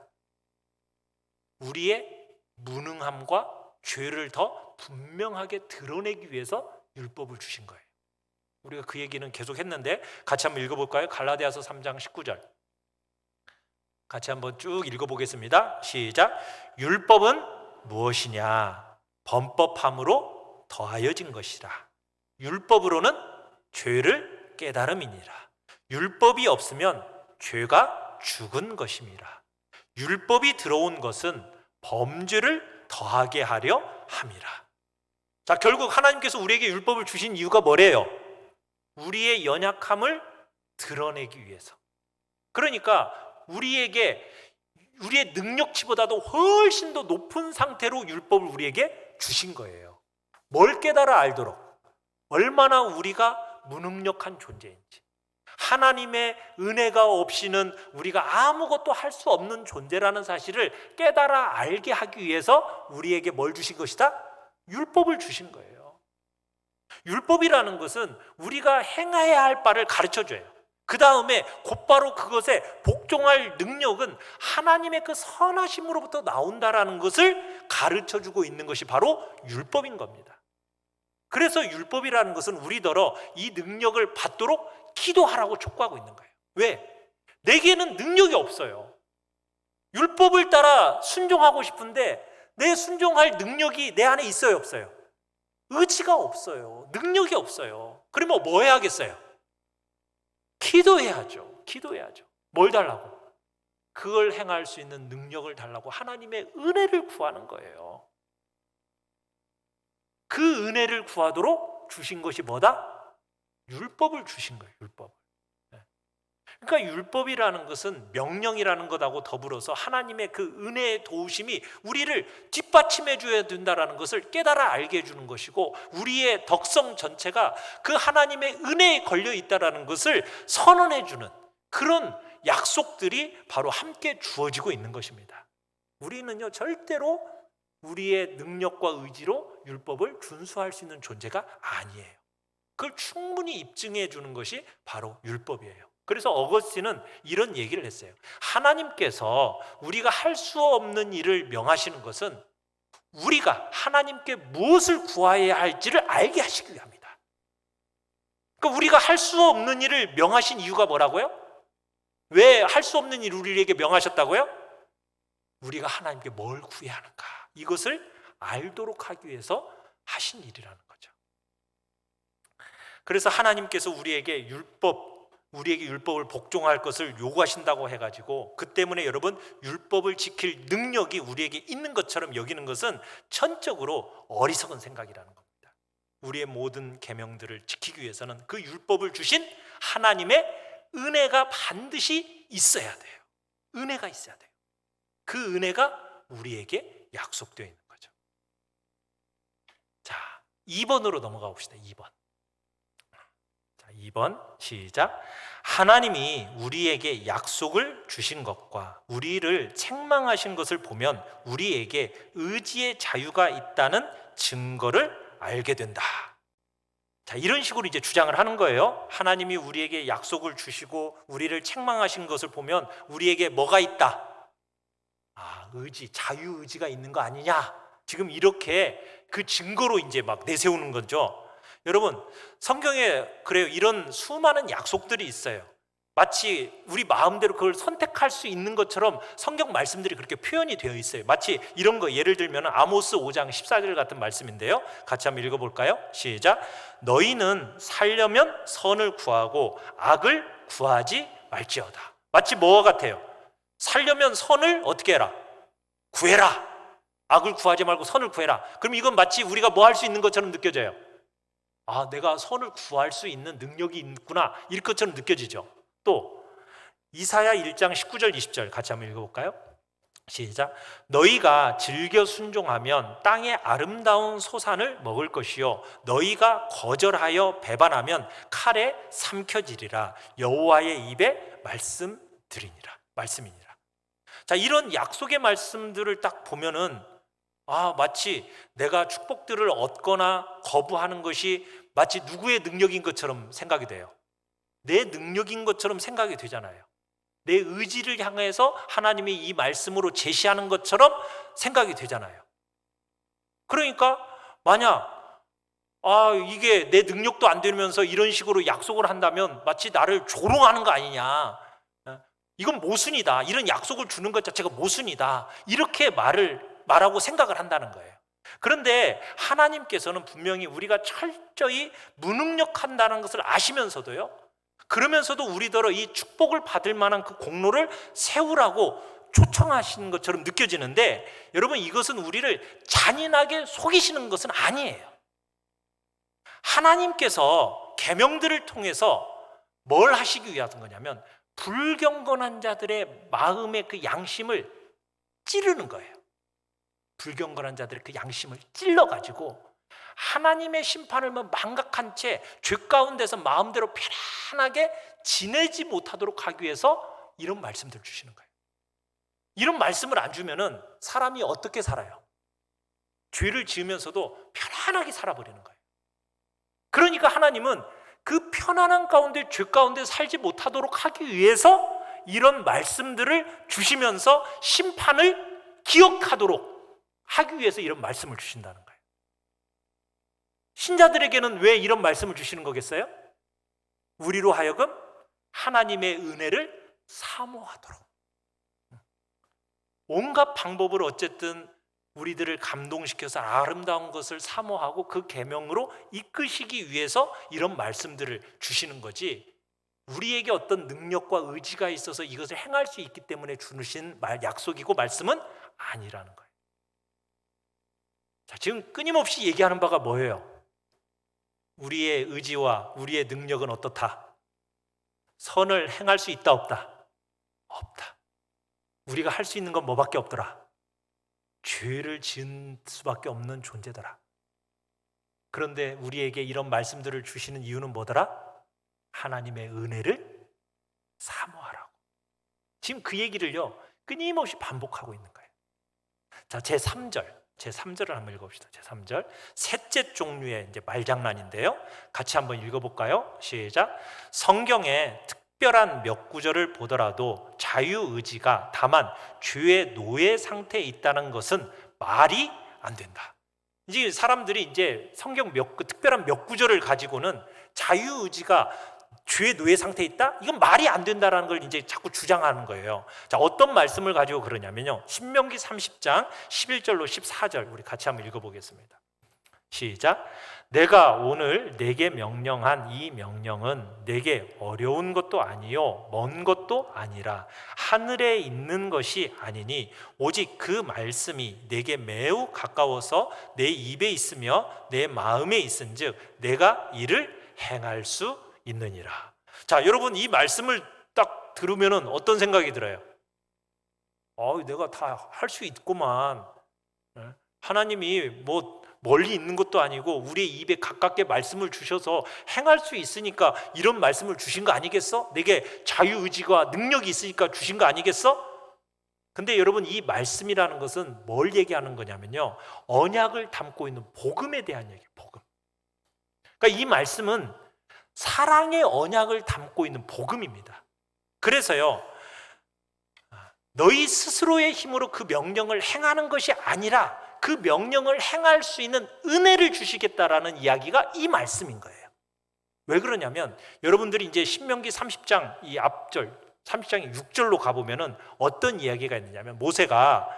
S1: 우리의 무능함과 죄를 더 분명하게 드러내기 위해서 율법을 주신 거예요. 우리가 그 얘기는 계속 했는데 같이 한번 읽어볼까요? 갈라디아서 3장 19절 같이 한번 쭉 읽어보겠습니다. 시작. 율법은 무엇이냐? 범법함으로 더하여진 것이라. 율법으로는 죄를 깨달음이니라. 율법이 없으면 죄가 죽은 것임이라. 율법이 들어온 것은 범죄를 더하게 하려 함이라. 자, 결국 하나님께서 우리에게 율법을 주신 이유가 뭐래요? 우리의 연약함을 드러내기 위해서. 그러니까 우리에게 우리의 능력치보다도 훨씬 더 높은 상태로 율법을 우리에게 주신 거예요. 뭘 깨달아 알도록, 얼마나 우리가 무능력한 존재인지, 하나님의 은혜가 없이는 우리가 아무것도 할 수 없는 존재라는 사실을 깨달아 알게 하기 위해서 우리에게 뭘 주신 것이다? 율법을 주신 거예요. 율법이라는 것은 우리가 행해야 할 바를 가르쳐줘요. 그 다음에 곧바로 그것에 복종할 능력은 하나님의 그 선하심으로부터 나온다라는 것을 가르쳐주고 있는 것이 바로 율법인 겁니다. 그래서 율법이라는 것은 우리더러 이 능력을 받도록 기도하라고 촉구하고 있는 거예요. 왜? 내게는 능력이 없어요. 율법을 따라 순종하고 싶은데 내 순종할 능력이 내 안에 있어요, 없어요? 의지가 없어요. 능력이 없어요. 그러면 뭐 해야겠어요? 기도해야죠. 기도해야죠. 뭘 달라고? 그걸 행할 수 있는 능력을 달라고 하나님의 은혜를 구하는 거예요. 그 은혜를 구하도록 주신 것이 뭐다? 율법을 주신 거예요. 율법. 그러니까 율법이라는 것은 명령이라는 것하고 더불어서 하나님의 그 은혜의 도우심이 우리를 뒷받침해 줘야 된다는 것을 깨달아 알게 해주는 것이고, 우리의 덕성 전체가 그 하나님의 은혜에 걸려 있다는 것을 선언해 주는 그런 약속들이 바로 함께 주어지고 있는 것입니다. 우리는요, 절대로 우리의 능력과 의지로 율법을 준수할 수 있는 존재가 아니에요. 그걸 충분히 입증해 주는 것이 바로 율법이에요. 그래서 어거스틴은 이런 얘기를 했어요. 하나님께서 우리가 할 수 없는 일을 명하시는 것은 우리가 하나님께 무엇을 구해야 할지를 알게 하시기 위함이다. 그러니까 우리가 할 수 없는 일을 명하신 이유가 뭐라고요? 왜 할 수 없는 일을 우리에게 명하셨다고요? 우리가 하나님께 뭘 구해야 하는가, 이것을 알도록 하기 위해서 하신 일이라는 거죠. 그래서 하나님께서 우리에게 율법을 복종할 것을 요구하신다고 해가지고, 그 때문에 여러분, 율법을 지킬 능력이 우리에게 있는 것처럼 여기는 것은 천적으로 어리석은 생각이라는 겁니다. 우리의 모든 계명들을 지키기 위해서는 그 율법을 주신 하나님의 은혜가 반드시 있어야 돼요. 은혜가 있어야 돼요. 그 은혜가 우리에게 약속되어 있는 거죠. 자, 2번으로 넘어가 봅시다. 2번. 자, 2번 시작. 하나님이 우리에게 약속을 주신 것과 우리를 책망하신 것을 보면 우리에게 의지의 자유가 있다는 증거를 알게 된다. 자, 이런 식으로 이제 주장을 하는 거예요. 하나님이 우리에게 약속을 주시고 우리를 책망하신 것을 보면 우리에게 뭐가 있다? 의지, 자유의지가 있는 거 아니냐? 지금 이렇게 그 증거로 이제 막 내세우는 거죠. 여러분, 성경에 그래요. 이런 수많은 약속들이 있어요. 마치 우리 마음대로 그걸 선택할 수 있는 것처럼 성경 말씀들이 그렇게 표현이 되어 있어요. 마치 이런 거, 예를 들면 아모스 5장 14절 같은 말씀인데요. 같이 한번 읽어볼까요? 시작. 너희는 살려면 선을 구하고 악을 구하지 말지어다. 마치 뭐와 같아요? 살려면 선을 어떻게 해라? 구해라. 악을 구하지 말고 선을 구해라. 그럼 이건 마치 우리가 뭐 할 수 있는 것처럼 느껴져요. 내가 선을 구할 수 있는 능력이 있구나, 이럴 것처럼 느껴지죠. 또 이사야 1장 19절 20절 같이 한번 읽어볼까요? 시작. 너희가 즐겨 순종하면 땅의 아름다운 소산을 먹을 것이요 너희가 거절하여 배반하면 칼에 삼켜지리라. 여호와의 입에 말씀이니라. 자, 이런 약속의 말씀들을 딱 보면은 마치 내가 축복들을 얻거나 거부하는 것이 마치 누구의 능력인 것처럼 생각이 돼요. 내 능력인 것처럼 생각이 되잖아요. 내 의지를 향해서 하나님이 이 말씀으로 제시하는 것처럼 생각이 되잖아요. 그러니까 만약 이게 내 능력도 안 되면서 이런 식으로 약속을 한다면 마치 나를 조롱하는 거 아니냐, 이건 모순이다, 이런 약속을 주는 것 자체가 모순이다, 이렇게 말하고 생각을 한다는 거예요. 그런데 하나님께서는 분명히 우리가 철저히 무능력한다는 것을 아시면서도요, 그러면서도 우리더러 이 축복을 받을 만한 그 공로를 세우라고 초청하시는 것처럼 느껴지는데, 여러분, 이것은 우리를 잔인하게 속이시는 것은 아니에요. 하나님께서 계명들을 통해서 뭘 하시기 위한 거냐면 불경건한 자들의 마음의 그 양심을 찌르는 거예요. 불경건한 자들의 그 양심을 찔러가지고 하나님의 심판을 망각한 채 죄 가운데서 마음대로 편안하게 지내지 못하도록 하기 위해서 이런 말씀들을 주시는 거예요. 이런 말씀을 안 주면은 사람이 어떻게 살아요? 죄를 지으면서도 편안하게 살아버리는 거예요. 그러니까 하나님은 그 편안한 가운데, 죄 가운데 살지 못하도록 하기 위해서 이런 말씀들을 주시면서 심판을 기억하도록 하기 위해서 이런 말씀을 주신다는 거예요. 신자들에게는 왜 이런 말씀을 주시는 거겠어요? 우리로 하여금 하나님의 은혜를 사모하도록, 온갖 방법으로 어쨌든 우리들을 감동시켜서 아름다운 것을 사모하고 그 계명으로 이끄시기 위해서 이런 말씀들을 주시는 거지, 우리에게 어떤 능력과 의지가 있어서 이것을 행할 수 있기 때문에 주신 약속이고 말씀은 아니라는 거예요. 자, 지금 끊임없이 얘기하는 바가 뭐예요? 우리의 의지와 우리의 능력은 어떻다? 선을 행할 수 있다, 없다? 없다. 우리가 할 수 있는 건 뭐밖에 없더라? 죄를 지은 수밖에 없는 존재더라. 그런데 우리에게 이런 말씀들을 주시는 이유는 뭐더라? 하나님의 은혜를 사모하라고. 지금 그 얘기를요 끊임없이 반복하고 있는 거예요. 자, 제3절을 한번 읽어봅시다. 제3절, 셋째 종류의 이제 말장난인데요, 같이 한번 읽어볼까요? 시작. 성경에 특별한 몇 구절을 보더라도 자유의지가 다만 죄의 노예 상태에 있다는 것은 말이 안 된다. 이제 사람들이 이제 성경 특별한 몇 구절을 가지고는 자유의지가 죄의 노예 상태에 있다? 이건 말이 안 된다라는 걸 이제 자꾸 주장하는 거예요. 자, 어떤 말씀을 가지고 그러냐면요, 신명기 30장 11절로 14절 우리 같이 한번 읽어보겠습니다. 시작. 내가 오늘 내게 명령한 이 명령은 내게 어려운 것도 아니요 먼 것도 아니라 하늘에 있는 것이 아니니 오직 그 말씀이 내게 매우 가까워서 내 입에 있으며 내 마음에 있은즉 내가 이를 행할 수 있느니라. 자, 여러분, 이 말씀을 딱 들으면은 어떤 생각이 들어요? 내가 다 할 수 있구만. 하나님이 뭐 멀리 있는 것도 아니고 우리의 입에 가깝게 말씀을 주셔서 행할 수 있으니까 이런 말씀을 주신 거 아니겠어? 내게 자유의지가 능력이 있으니까 주신 거 아니겠어? 근데 여러분, 이 말씀이라는 것은 뭘 얘기하는 거냐면요, 언약을 담고 있는 복음에 대한 얘기예요. 복음. 그러니까 이 말씀은 사랑의 언약을 담고 있는 복음입니다. 그래서요, 너희 스스로의 힘으로 그 명령을 행하는 것이 아니라 그 명령을 행할 수 있는 은혜를 주시겠다라는 이야기가 이 말씀인 거예요. 왜 그러냐면, 여러분들이 이제 신명기 30장 이 앞절 30장의 6절로 가보면은 어떤 이야기가 있느냐면, 모세가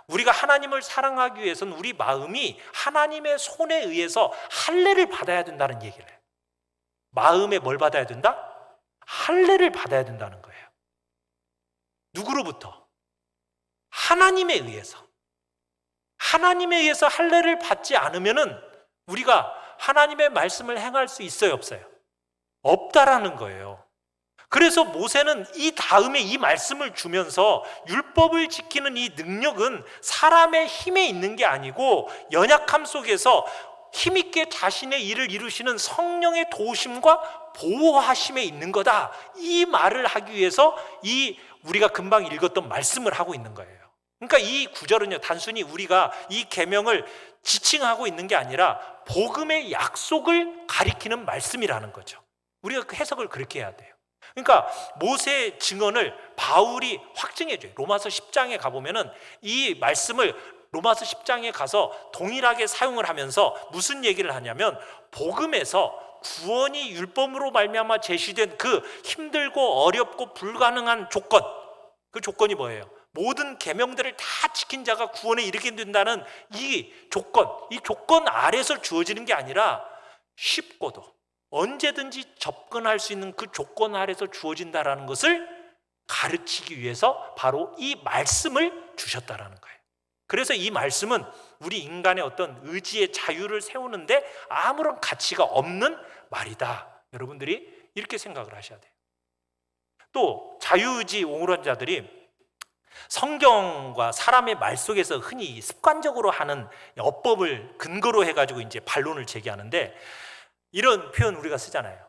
S1: 우리가 하나님을 사랑하기 위해서는 우리 마음이 하나님의 손에 의해서 할례를 받아야 된다는 얘기를 해요. 마음에 뭘 받아야 된다? 할례를 받아야 된다는 거예요. 누구로부터? 하나님에 의해서. 하나님에 의해서 할례를 받지 않으면은 우리가 하나님의 말씀을 행할 수 있어요, 없어요? 없다라는 거예요. 그래서 모세는 이 다음에 이 말씀을 주면서 율법을 지키는 이 능력은 사람의 힘에 있는 게 아니고 연약함 속에서 힘있게 자신의 일을 이루시는 성령의 도우심과 보호하심에 있는 거다, 이 말을 하기 위해서 이 우리가 금방 읽었던 말씀을 하고 있는 거예요. 그러니까 이 구절은요, 단순히 우리가 이 계명을 지칭하고 있는 게 아니라 복음의 약속을 가리키는 말씀이라는 거죠. 우리가 그 해석을 그렇게 해야 돼요. 그러니까 모세의 증언을 바울이 확증해줘요. 로마서 10장에 가보면은 이 말씀을 로마서 10장에 가서 동일하게 사용을 하면서 무슨 얘기를 하냐면, 복음에서 구원이 율법으로 말미암아 제시된 그 힘들고 어렵고 불가능한 조건, 그 조건이 뭐예요? 모든 계명들을 다 지킨 자가 구원에 이르게 된다는 이 조건 아래서 주어지는 게 아니라 쉽고도 언제든지 접근할 수 있는 그 조건 아래서 주어진다라는 것을 가르치기 위해서 바로 이 말씀을 주셨다라는 거예요. 그래서 이 말씀은 우리 인간의 어떤 의지의 자유를 세우는데 아무런 가치가 없는 말이다. 여러분들이 이렇게 생각을 하셔야 돼요. 또 자유의지 옹호론자들이 성경과 사람의 말 속에서 흔히 습관적으로 하는 어법을 근거로 해가지고 이제 반론을 제기하는데, 이런 표현 우리가 쓰잖아요.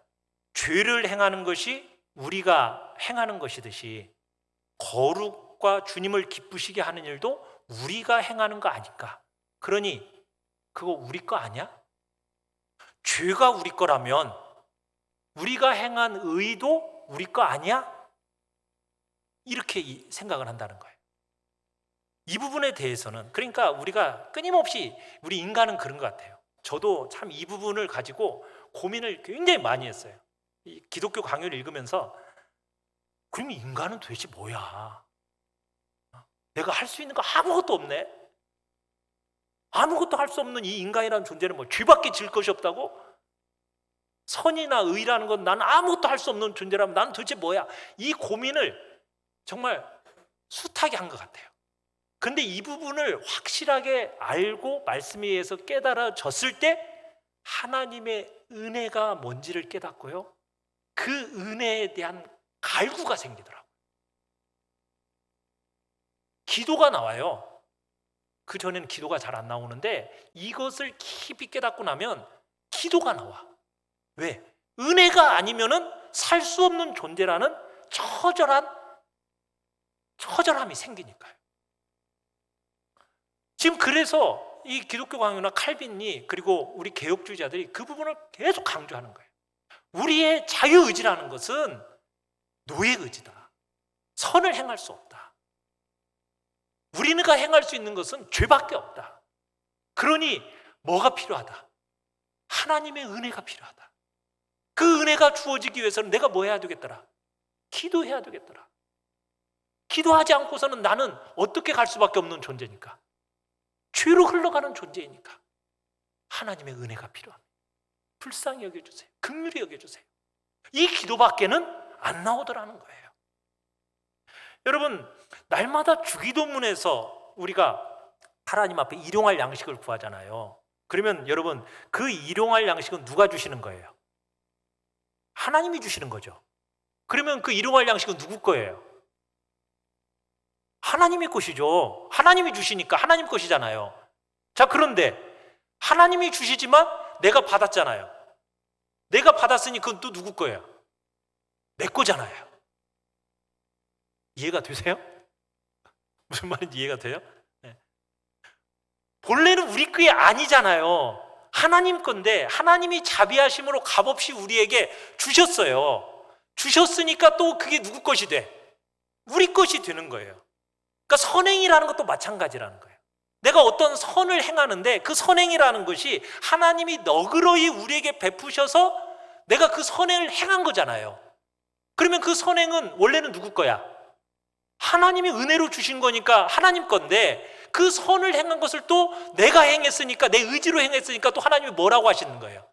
S1: 죄를 행하는 것이 우리가 행하는 것이듯이 거룩과 주님을 기쁘시게 하는 일도 우리가 행하는 거 아닐까? 그러니 그거 우리 거 아니야? 죄가 우리 거라면 우리가 행한 의도 우리 거 아니야? 이렇게 생각을 한다는 거예요. 이 부분에 대해서는, 그러니까 우리가 끊임없이, 우리 인간은 그런 것 같아요. 저도 참 이 부분을 가지고 고민을 굉장히 많이 했어요. 이 기독교 강요를 읽으면서, 그럼 인간은 도대체 뭐야? 내가 할 수 있는 거 아무것도 없네? 아무것도 할 수 없는 이 인간이라는 존재는 뭐 죄밖에 질 것이 없다고? 선이나 의라는 건 나는 아무것도 할 수 없는 존재라면 나는 도대체 뭐야? 이 고민을 정말 숱하게 한 것 같아요. 근데 이 부분을 확실하게 알고 말씀에 의해서 깨달아졌을 때 하나님의 은혜가 뭔지를 깨닫고요, 그 은혜에 대한 갈구가 생기더라고요. 기도가 나와요. 그 전에는 기도가 잘 안 나오는데 이것을 깊이 깨닫고 나면 기도가 나와. 왜? 은혜가 아니면은 살 수 없는 존재라는 처절함이 생기니까요. 지금 그래서 이 기독교 강요나 칼빈이, 그리고 우리 개혁주의자들이 그 부분을 계속 강조하는 거예요. 우리의 자유의지라는 것은 노예의지다. 선을 행할 수 없다. 우리가 행할 수 있는 것은 죄밖에 없다. 그러니 뭐가 필요하다? 하나님의 은혜가 필요하다. 그 은혜가 주어지기 위해서는 내가 뭐 해야 되겠더라? 기도해야 되겠더라. 기도하지 않고서는 나는 어떻게 갈 수밖에 없는 존재니까, 죄로 흘러가는 존재이니까 하나님의 은혜가 필요합니다. 불쌍히 여겨주세요. 긍휼히 여겨주세요. 이 기도밖에는 안 나오더라는 거예요. 여러분, 날마다 주기도문에서 우리가 하나님 앞에 일용할 양식을 구하잖아요. 그러면 여러분, 그 일용할 양식은 누가 주시는 거예요? 하나님이 주시는 거죠. 그러면 그 일용할 양식은 누구 거예요? 하나님의 것이죠. 하나님이 주시니까 하나님 것이잖아요. 자, 그런데 하나님이 주시지만 내가 받았잖아요. 내가 받았으니 그건 또 누구 거예요? 내 거잖아요. 이해가 되세요? 무슨 말인지 이해가 돼요? 네. 본래는 우리 게 아니잖아요. 하나님 건데 하나님이 자비하심으로 값없이 우리에게 주셨어요. 주셨으니까 또 그게 누구 것이 돼? 우리 것이 되는 거예요. 그러니까 선행이라는 것도 마찬가지라는 거예요. 내가 어떤 선을 행하는데 그 선행이라는 것이 하나님이 너그러이 우리에게 베푸셔서 내가 그 선행을 행한 거잖아요. 그러면 그 선행은 원래는 누구 거야? 하나님이 은혜로 주신 거니까 하나님 건데 그 선을 행한 것을 또 내가 행했으니까, 내 의지로 행했으니까 또 하나님이 뭐라고 하시는 거예요?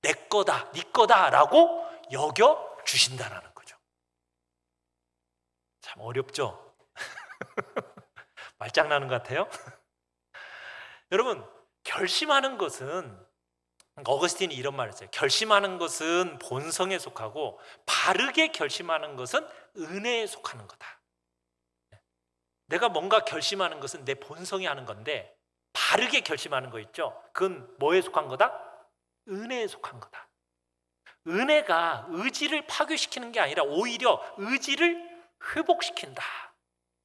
S1: 내 거다, 네 거다 라고 여겨 주신다라는 거죠. 참 어렵죠? 말장나는 것 같아요? 여러분, 결심하는 것은, 어거스틴이 이런 말을 했어요. 결심하는 것은 본성에 속하고 바르게 결심하는 것은 은혜에 속하는 거다. 내가 뭔가 결심하는 것은 내 본성이 하는 건데 바르게 결심하는 거 있죠? 그건 뭐에 속한 거다? 은혜에 속한 거다. 은혜가 의지를 파괴시키는 게 아니라 오히려 의지를 회복시킨다.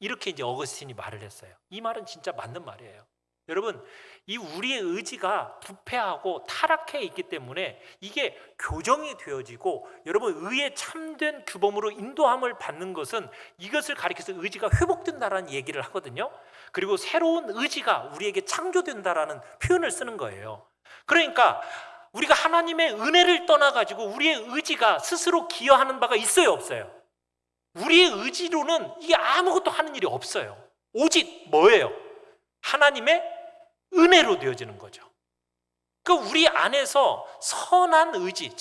S1: 이렇게 이제 어거스틴이 말을 했어요. 이 말은 진짜 맞는 말이에요. 여러분, 이 우리의 의지가 부패하고 타락해 있기 때문에 이게 교정이 되어지고, 여러분 의의 참된 규범으로 인도함을 받는 것은 이것을 가리켜서 의지가 회복된다라는 얘기를 하거든요. 그리고 새로운 의지가 우리에게 창조된다라는 표현을 쓰는 거예요. 그러니까 우리가 하나님의 은혜를 떠나가지고 우리의 의지가 스스로 기여하는 바가 있어요, 없어요? 우리의 의지로는 이게 아무것도 하는 일이 없어요. 오직 뭐예요? 하나님의 은혜로 되어지는 거죠. 그러니까 우리 안에서 선한 의지,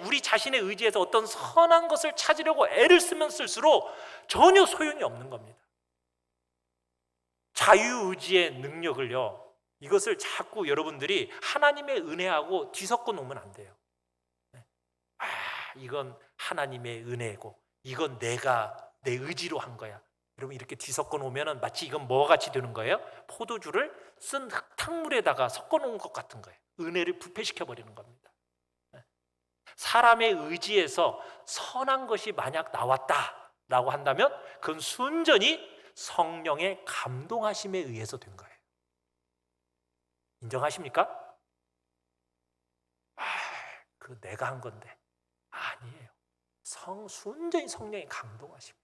S1: 우리 자신의 의지에서 어떤 선한 것을 찾으려고 애를 쓰면 쓸수록 전혀 소용이 없는 겁니다. 자유의지의 능력을요, 이것을 자꾸 여러분들이 하나님의 은혜하고 뒤섞어 놓으면 안 돼요. 이건 하나님의 은혜고 이건 내가 내 의지로 한 거야. 여러분, 이렇게 뒤섞어 놓으면 마치 이건 뭐와 같이 되는 거예요? 포도주를 쓴 흙탕물에다가 섞어 놓은 것 같은 거예요. 은혜를 부패시켜 버리는 겁니다. 사람의 의지에서 선한 것이 만약 나왔다라고 한다면 그건 순전히 성령의 감동하심에 의해서 된 거예요. 인정하십니까? 그 내가 한 건데. 아니에요. 순전히 성령의 감동하심.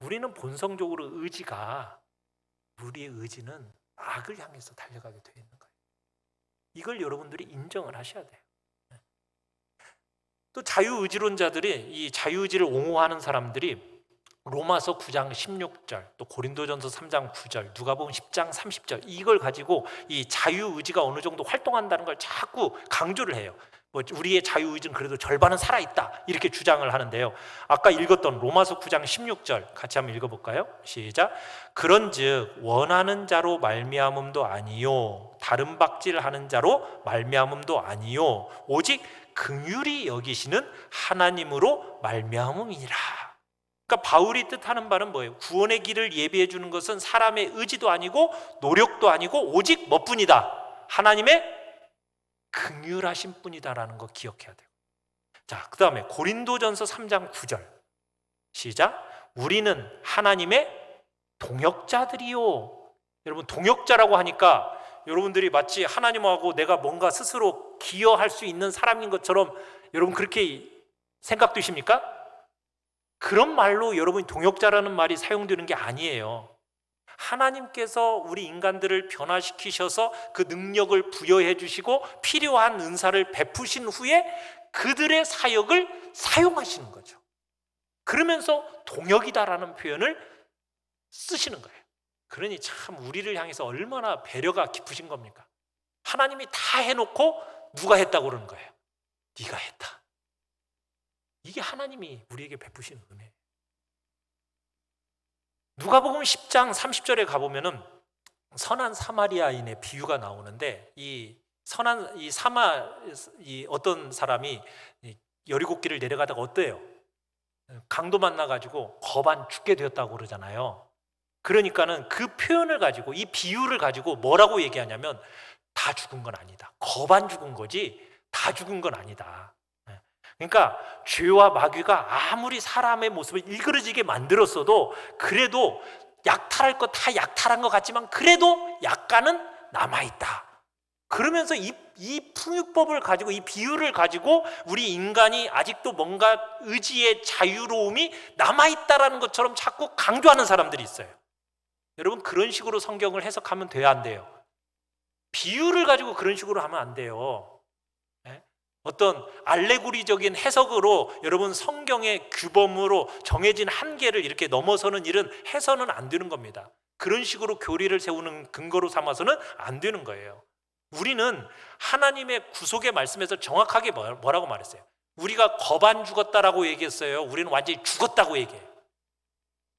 S1: 우리는 본성적으로 우리의 의지는 악을 향해서 달려가게 되어 있는 거예요. 이걸 여러분들이 인정을 하셔야 돼요. 또 자유의지론자들이, 이 자유의지를 옹호하는 사람들이 로마서 9장 16절, 또 고린도전서 3장 9절, 누가복음 10장 30절 이걸 가지고 이 자유의지가 어느 정도 활동한다는 걸 자꾸 강조를 해요. 우리의 자유의지는 그래도 절반은 살아있다 이렇게 주장을 하는데요. 아까 읽었던 로마서 9장 16절 같이 한번 읽어볼까요? 시작. 그런즉 원하는 자로 말미암음도 아니요 다른 박질하는 자로 말미암음도 아니요 오직 긍휼히 여기시는 하나님으로 말미암음이니라. 그러니까 바울이 뜻하는 바는 뭐예요? 구원의 길을 예비해 주는 것은 사람의 의지도 아니고 노력도 아니고 오직 뭐뿐이다? 하나님의 긍휼하신 뿐이다라는 거 기억해야 돼요. 자, 그 다음에 고린도전서 3장 9절 시작. 우리는 하나님의 동역자들이요. 여러분, 동역자라고 하니까 여러분들이 마치 하나님하고 내가 뭔가 스스로 기여할 수 있는 사람인 것처럼 여러분 그렇게 생각되십니까? 그런 말로 여러분이 동역자라는 말이 사용되는 게 아니에요. 하나님께서 우리 인간들을 변화시키셔서 그 능력을 부여해 주시고 필요한 은사를 베푸신 후에 그들의 사역을 사용하시는 거죠. 그러면서 동역이다라는 표현을 쓰시는 거예요. 그러니 참 우리를 향해서 얼마나 배려가 깊으신 겁니까? 하나님이 다 해놓고 누가 했다고 그러는 거예요? 네가 했다. 이게 하나님이 우리에게 베푸신 은혜예요. 누가복음 10장 30절에 가보면은 선한 사마리아인의 비유가 나오는데, 이 어떤 사람이 여리고길을 내려가다가 어때요? 강도 만나가지고 거반 죽게 되었다고 그러잖아요. 그러니까는 그 표현을 가지고, 이 비유를 가지고 뭐라고 얘기하냐면 다 죽은 건 아니다. 거반 죽은 거지 다 죽은 건 아니다. 그러니까 죄와 마귀가 아무리 사람의 모습을 일그러지게 만들었어도 그래도 약탈할 거 다 약탈한 것 같지만 그래도 약간은 남아있다. 그러면서 이 풍요법을 가지고, 이 비유를 가지고 우리 인간이 아직도 뭔가 의지의 자유로움이 남아있다라는 것처럼 자꾸 강조하는 사람들이 있어요. 여러분, 그런 식으로 성경을 해석하면 돼야 안 돼요? 비유를 가지고 그런 식으로 하면 안 돼요. 어떤 알레고리적인 해석으로 여러분 성경의 규범으로 정해진 한계를 이렇게 넘어서는 일은 해서는 안 되는 겁니다. 그런 식으로 교리를 세우는 근거로 삼아서는 안 되는 거예요. 우리는 하나님의 구속의 말씀에서 정확하게 뭐라고 말했어요? 우리가 거반 죽었다라고 얘기했어요? 우리는 완전히 죽었다고 얘기해요?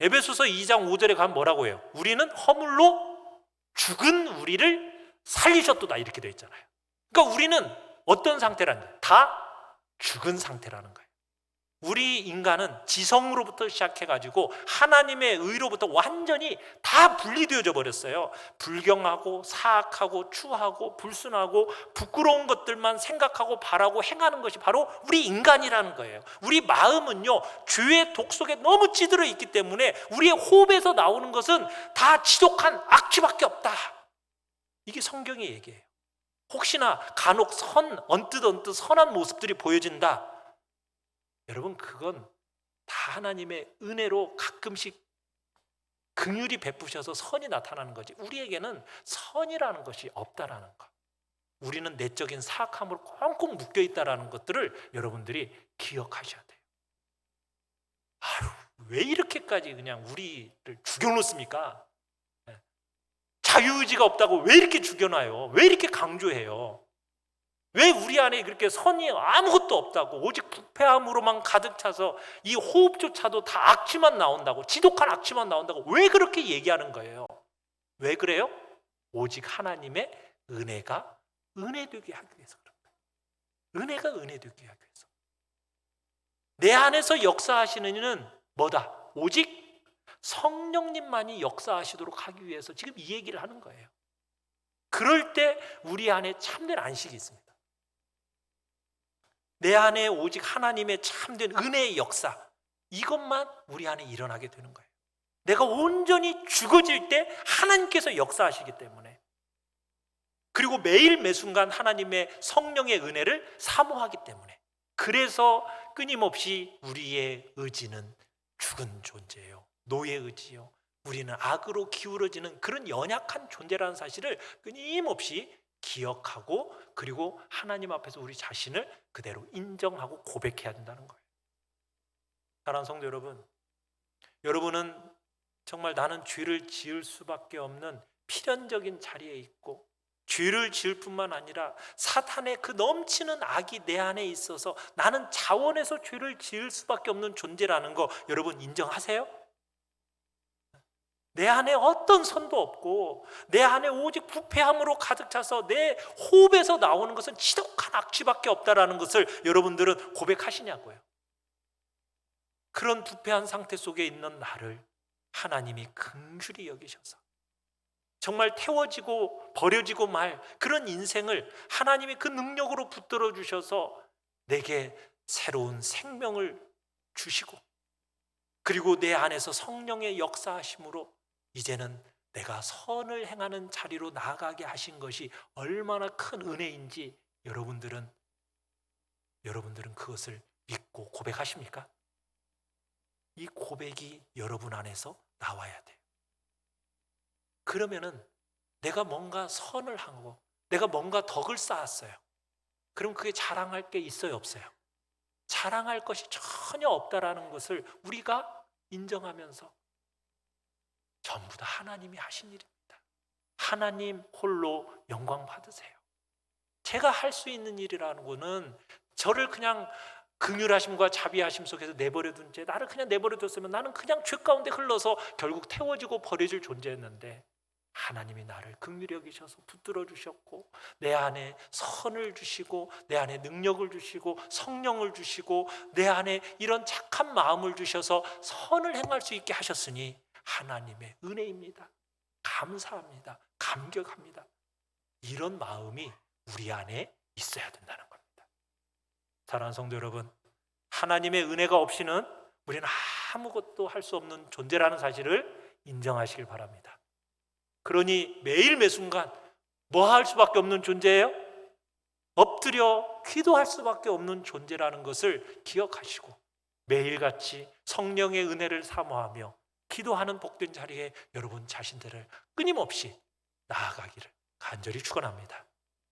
S1: 에베소서 2장 5절에 가면 뭐라고 해요? 우리는 허물로 죽은 우리를 살리셨도다, 이렇게 되어 있잖아요. 그러니까 우리는 어떤 상태라는 거예요? 다 죽은 상태라는 거예요. 우리 인간은 지성으로부터 시작해가지고 하나님의 의로부터 완전히 다 분리되어져 버렸어요. 불경하고 사악하고 추하고 불순하고 부끄러운 것들만 생각하고 바라고 행하는 것이 바로 우리 인간이라는 거예요. 우리 마음은요, 죄의 독 속에 너무 찌들어 있기 때문에 우리의 호흡에서 나오는 것은 다 지독한 악취밖에 없다. 이게 성경의 얘기예요. 혹시나 간혹 언뜻 선한 모습들이 보여진다. 여러분, 그건 다 하나님의 은혜로 가끔씩 긍휼히 베푸셔서 선이 나타나는 거지, 우리에게는 선이라는 것이 없다라는 것, 우리는 내적인 사악함으로 꽁꽁 묶여 있다라는 것들을 여러분들이 기억하셔야 돼요. 아유, 왜 이렇게까지 그냥 우리를 죽여놓습니까? 자유의지가 없다고 왜 이렇게 죽여놔요? 왜 이렇게 강조해요? 왜 우리 안에 그렇게 선이 아무것도 없다고, 오직 부패함으로만 가득 차서 이 호흡조차도 다 악취만 나온다고, 지독한 악취만 나온다고 왜 그렇게 얘기하는 거예요? 왜 그래요? 오직 하나님의 은혜가 은혜되게 하기 위해서 그런 거예요. 은혜가 은혜되게 하기 위해서. 내 안에서 역사하시는 이는 뭐다? 오직 성령님만이 역사하시도록 하기 위해서 지금 이 얘기를 하는 거예요. 그럴 때 우리 안에 참된 안식이 있습니다. 내 안에 오직 하나님의 참된 은혜의 역사, 이것만 우리 안에 일어나게 되는 거예요. 내가 온전히 죽어질 때 하나님께서 역사하시기 때문에, 그리고 매일 매순간 하나님의 성령의 은혜를 사모하기 때문에, 그래서 끊임없이 우리의 의지는 죽은 존재예요. 노예 의지요. 우리는 악으로 기울어지는 그런 연약한 존재라는 사실을 끊임없이 기억하고, 그리고 하나님 앞에서 우리 자신을 그대로 인정하고 고백해야 된다는 거예요. 사랑하는 성도 여러분, 여러분은 정말 나는 죄를 지을 수밖에 없는 필연적인 자리에 있고, 죄를 지을 뿐만 아니라 사탄의 그 넘치는 악이 내 안에 있어서 나는 자원해서 죄를 지을 수밖에 없는 존재라는 거 여러분 인정하세요? 내 안에 어떤 선도 없고 내 안에 오직 부패함으로 가득 차서 내 호흡에서 나오는 것은 지독한 악취밖에 없다라는 것을 여러분들은 고백하시냐고요. 그런 부패한 상태 속에 있는 나를 하나님이 긍휼히 여기셔서 정말 태워지고 버려지고 말 그런 인생을 하나님이 그 능력으로 붙들어 주셔서 내게 새로운 생명을 주시고, 그리고 내 안에서 성령의 역사하심으로 이제는 내가 선을 행하는 자리로 나아가게 하신 것이 얼마나 큰 은혜인지 여러분들은 그것을 믿고 고백하십니까? 이 고백이 여러분 안에서 나와야 돼요. 그러면은 내가 뭔가 선을 하고 내가 뭔가 덕을 쌓았어요. 그럼 그게 자랑할 게 있어요, 없어요? 자랑할 것이 전혀 없다라는 것을 우리가 인정하면서 전부 다 하나님이 하신 일입니다. 하나님 홀로 영광 받으세요. 제가 할 수 있는 일이라는 거는 저를 그냥 긍휼하심과 자비하심 속에서 내버려둔 채 나를 그냥 내버려뒀으면 나는 그냥 죄 가운데 흘러서 결국 태워지고 버려질 존재였는데, 하나님이 나를 긍휼히 여기셔서 붙들어 주셨고 내 안에 선을 주시고 내 안에 능력을 주시고 성령을 주시고 내 안에 이런 착한 마음을 주셔서 선을 행할 수 있게 하셨으니 하나님의 은혜입니다. 감사합니다. 감격합니다. 이런 마음이 우리 안에 있어야 된다는 겁니다. 사랑하는 성도 여러분, 하나님의 은혜가 없이는 우리는 아무것도 할 수 없는 존재라는 사실을 인정하시길 바랍니다. 그러니 매일 매순간 뭐 할 수밖에 없는 존재예요? 엎드려 기도할 수밖에 없는 존재라는 것을 기억하시고 매일같이 성령의 은혜를 사모하며 기도하는 복된 자리에 여러분 자신들을 끊임없이 나아가기를 간절히 축원합니다.